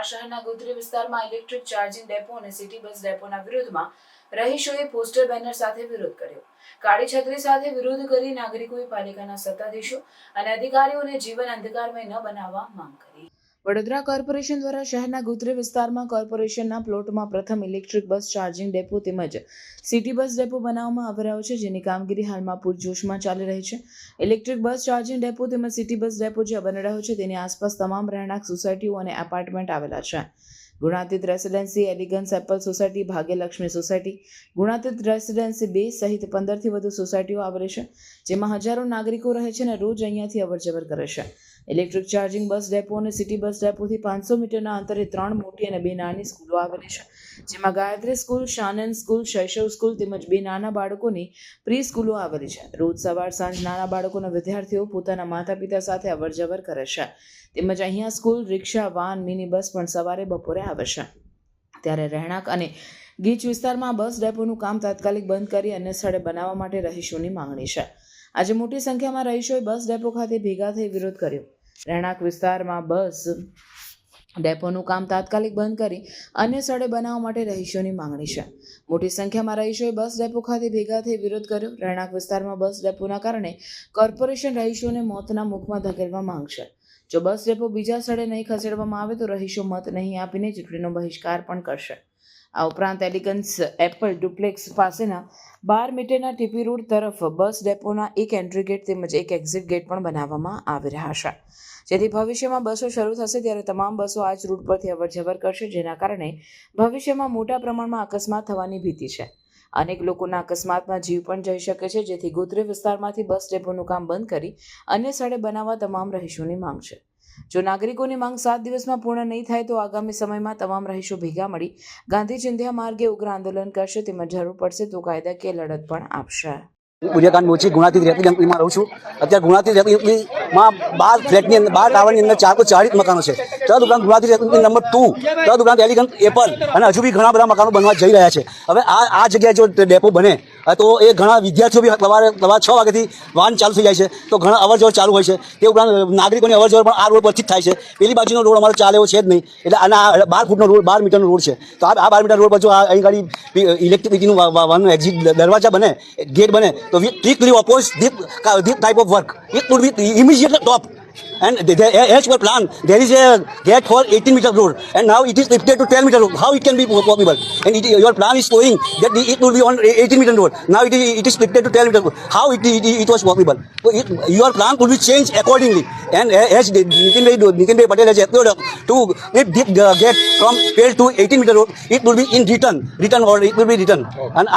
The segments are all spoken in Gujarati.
શહેરના ગોત્રી વિસ્તારમાં ઇલેક્ટ્રિક ચાર્જિંગ ડેપો અને સિટી બસ ડેપોના વિરોધમાં રહીશોએ પોસ્ટર બેનર સાથે વિરોધ કર્યો. કાળી છત્રી સાથે વિરોધ કરી નાગરિકોએ પાલિકાના સત્તાધીશો અને અધિકારીઓને જીવન અંધકારમય ન બનાવવા માંગ કરી. વડોદરા કોર્પોરેશન દ્વારા શહેરના ગોત્રી વિસ્તારમાં કોર્પોરેશનના પ્લોટમાં પ્રથમ ઇલેક્ટ્રિક બસ ચાર્જિંગ ડેપો તેમજ સિટી બસ ડેપો બનાવવામાં આવી રહ્યો છે, જેની કામગીરી હાલમાં પૂરજોશમાં ચાલી રહી છે. ઇલેક્ટ્રિક બસ ચાર્જિંગ ડેપો તેમજ સિટી બસ ડેપો જે બની રહ્યો છે તેની આસપાસ તમામ રહેણાંક સોસાયટીઓ અને એપાર્ટમેન્ટ આવેલા છે. Gunatit residency, elegance apple society, Bhagyalakshmi society, Gunatit residency 2 સહિત 15થી વધુ સોસાયટીઓ આવેલી છે, જેમાં હજારો નાગરિકો રહે છે અને રોજ અહીંયાથી અવરજવર કરે છે. ઇલેક્ટ્રિક ચાર્જિંગ બસ ડેપો અને સિટી બસ ડેપોથી 500 મીટરના અંતરે 3 મોટી અને 2 નાની સ્કૂલો આવેલી છે, જેમાં Gayatri school, Shanan school, Shaishav school તેમજ 2 નાના બાળકોની પ્રી સ્કૂલો આવેલી છે. રોજ સવાર સાંજ નાના બાળકોના વિદ્યાર્થીઓ પોતાના માતા પિતા સાથે અવરજવર કરે છે, તેમજ અહીંયા સ્કૂલ, રિક્ષા, વાન, મિની બસ પણ સવારે બપોરે આવે છે. ત્યારે રહેણાંક અને ગીચ વિસ્તારમાં બસ ડેપોનું કામ તાત્કાલિક બંધ કરી અન્ય સ્થળે બનાવવા માટે રહીશોની માંગણી છે. આજે મોટી સંખ્યામાં રહીશોએ બસ ડેપો ખાતે ભેગા થઈ વિરોધ કર્યો. રહેણાંક વિસ્તારમાં બસ ડેપોનું કામ તાત્કાલિક બંધ કરી અન્ય સ્થળે બનાવવા માટે રહીશોની માંગણી છે. મોટી સંખ્યામાં રહીશોએ બસ ડેપો ખાતે ભેગા થઈ વિરોધ કર્યો. રહેણાંક વિસ્તારમાં બસ ડેપોના કારણે કોર્પોરેશન રહીશોને મોતના મુખમાં ધકેલવા માંગશે. જો બસ ડેપો બીજા સ્થળે નહીં ખસેડવામાં આવે તો રહીશો મત નહીં આપીને ચૂંટણીનો બહિષ્કાર પણ કરશે. આ ઉપરાંત એલિગન્સ એપલ ડુપ્લેક્સ પાસેના 12 મીટરના ટીપી રોડ તરફ બસ ડેપોના એક એન્ટ્રી ગેટ તેમજ એક એક્ઝિટ ગેટ પણ બનાવવામાં આવી રહ્યા છે, જેથી ભવિષ્યમાં બસો શરૂ થશે ત્યારે તમામ બસો આ જ રૂટ પરથી અવરજવર કરશે, જેના કારણે ભવિષ્યમાં મોટા પ્રમાણમાં અકસ્માત થવાની ભીતિ છે. અનેક લોકોના અકસ્માતમાં જીવ પણ જઈ શકે છે, જેથી ગોત્રી વિસ્તારમાંથી બસ ડેપોનું કામ બંધ કરી અન્ય સ્થળે બનાવવા તમામ રહીશોની માંગ છે. જો નાગરિકોની માંગ 7 દિવસમાં પૂર્ણ નહીં થાય તો આગામી સમયમાં તમામ રહીશો ભેગા મળી ગાંધી ચિંધ્યા માર્ગે ઉગ્ર આંદોલન કરશે, તેમજ જરૂર પડશે તો કાયદાકીય લડત પણ આપશે. ઉદયકાંત મોચી ગુણાતીત રેતીમાં રહું છું. અત્યારે ગુણાતીત રેતીમાં 12 ફ્લેટની અંદર 12 ટાવરની અંદર 440 મકાનો છે. તદ ઉપરાંત ગુણાતીત રેતી નંબર 2, તદ ઉપરાંત એલિગન્સ એપલ અને હજુ બી ઘણા બધા મકાનો બનવા જઈ રહ્યા છે. હવે આ જગ્યાએ જો ડેપો બને તો એ ઘણા વિદ્યાર્થીઓ બી સવારે 6 વાગ્યાથી વાહન ચાલુ થઈ જાય છે, તો ઘણા અવરજવર ચાલુ હોય છે. તે ઉપરાંત નાગરિકોની અવરજવર પણ આ રોડ પરથી જ થાય છે. પેલી બાજુનો રોડ અમારો ચાલે એવો છે જ નહીં, એટલે આના 12 ફૂટનો રોડ, 12 મીટરનો રોડ છે. તો આ 12 મીટર રોડ પર જો અહીં ગાડી ઇલેક્ટ્રિસિટીનું વાહનનું એક્ઝિટ દરવાજા બને, ગેટ બને, તો we strictly oppose this type of work. It would be immediately stopped. And as per plan, there is a gate for 18-meter road, and now it is lifted to 12-meter road. How it can be possible? And your plan is showing that it will be on 18-meter road. Now it is lifted to 12-meter road. How it was possible? So your plan could be changed accordingly. And as Nitin Bhai Patel has appeared to lift this gate from 12 to 18-meter road, it will be in return or it will be return. And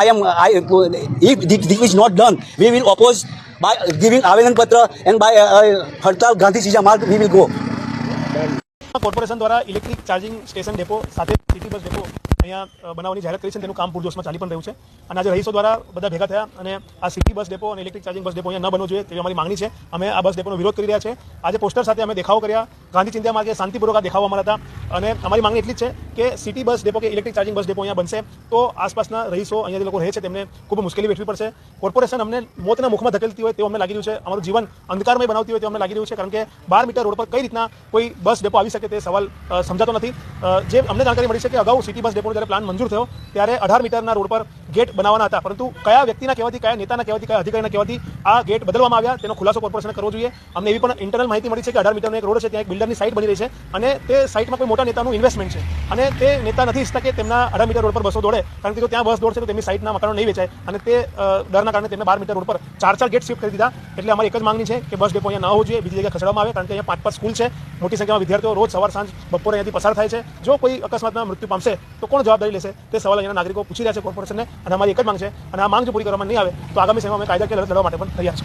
if this is not done, we will oppose by giving Avedan Patra and by Hartal Gandhi Chizya Marg we will go. Corporation દ્વારા ઇલેક્ટ્રિક ચાર્જિંગ સ્ટેશન ડેપો સાથે સિટી બસ ડેપો અહીંયા બનાવવાની જાહેરાત કરી છે, તેનું કામ પૂરજોશમાં ચાલી પણ રહ્યું છે. અને આજે રહીશો દ્વારા બધા ભેગા થયા અને આ સિટી બસ ડેપો અને ઇલેક્ટ્રિક ચાર્જિંગ બસ ડેપો અહીંયા ન બનવો જોઈએ તેવી અમારી માંગણી છે. અમે આ બસ ડેપોનો વિરોધ કરી રહ્યા છે. આજે પોસ્ટર સાથે અમે દેખાવો કર્યા. ગાંધી ચિંધ્યા માર્ગે શાંતિપૂર્વક આ દેખાવો અમારા હતા. અને અમારી માંગણી એટલી જ છે કે સિટી બસ ડેપો કે ઇલેક્ટ્રિક ચાર્જિંગ બસ ડેપો અહીંયા બનશે તો આસપાસના રહીશો, અહીંયા જે લોકો રહે છે તેમને ખૂબ મુશ્કેલી વેઠવી પડશે. કોર્પોરેશન અમને મોતના મુખમાં ધકેલતી હોય તેવું અમને લાગી રહ્યું છે. અમારું જીવન અંધકારમય બનાવતી હોય તેવું અમને લાગી રહ્યું છે, કારણ કે 12 મીટર રોડ પર કઈ રીતના કોઈ બસ ડેપો આવી શકે તે સવાલ સમજાતો નથી. જે અમને જાણકારી મળી છે કે અગાઉ સિટી બસ ડેપોનો જ્યારે પ્લાન મંજૂર થયો ત્યારે 18 મીટરના રોડ પર ગેટ બનાવવાના હતા, પરંતુ કયા વ્યક્તિના કહેવાથી, કયા નેતાના કહેવાથી, કયા અધિકારીના કહેવાથી આ ગેટ બદલવામાં આવ્યા તેનો ખુલાસો કોર્પોરેશને કરવો જોઈએ. અમને એવી પણ ઇન્ટરનલ માહિતી મળી છે કે 18 મીટરનો એક રોડ છે, ત્યાં એક બિલ્ડરની સાઇટ બની રહી છે અને તે સાઇટમાં કોઈ મોટા નેતાનું ઇન્વેસ્ટમેન્ટ છે અને તે નેતા નથી ઈચ્છતા કે તેમના 18 મીટર રોડ પર બસો દોડે, કારણ કે જો ત્યાં બસ દોડશે તો તેમની સાઇટના મકાનો નહીં વેચાય અને તે ડરના કારણે તેમને 12 મીટર રોડ પર 4 ગેટ શિફ્ટ કરી દીધા. એટલે અમારી એક જ માંગણી છે કે બસ ડેપો અહીંયા ન હોવું જોઈએ, બીજી જગ્યાએ ખસેડવામાં આવે, કારણ કે અહીંયા 5 સ્કૂલ છે, મોટી સંખ્યામાં વિદ્યાર્થીઓ રોજ સવાર સાંજ બપોરે અહીંયાથી પસાર થાય છે. જો કોઈ અકસ્માતમાં મૃત્યુ પામશે તો કોણ જવાબદારી લેશે તે સવાલ અહીંના નાગરિકો પૂછી રહ્યા છે કોર્પોરેશનને. અને અમારી એક જ માંગ છે, અને આ માંગ જો પૂરી કરવામાં નહીં આવે તો આગામી સમયમાં અમે કાયદાકીય લડત લડવા માટે પણ તૈયાર છે.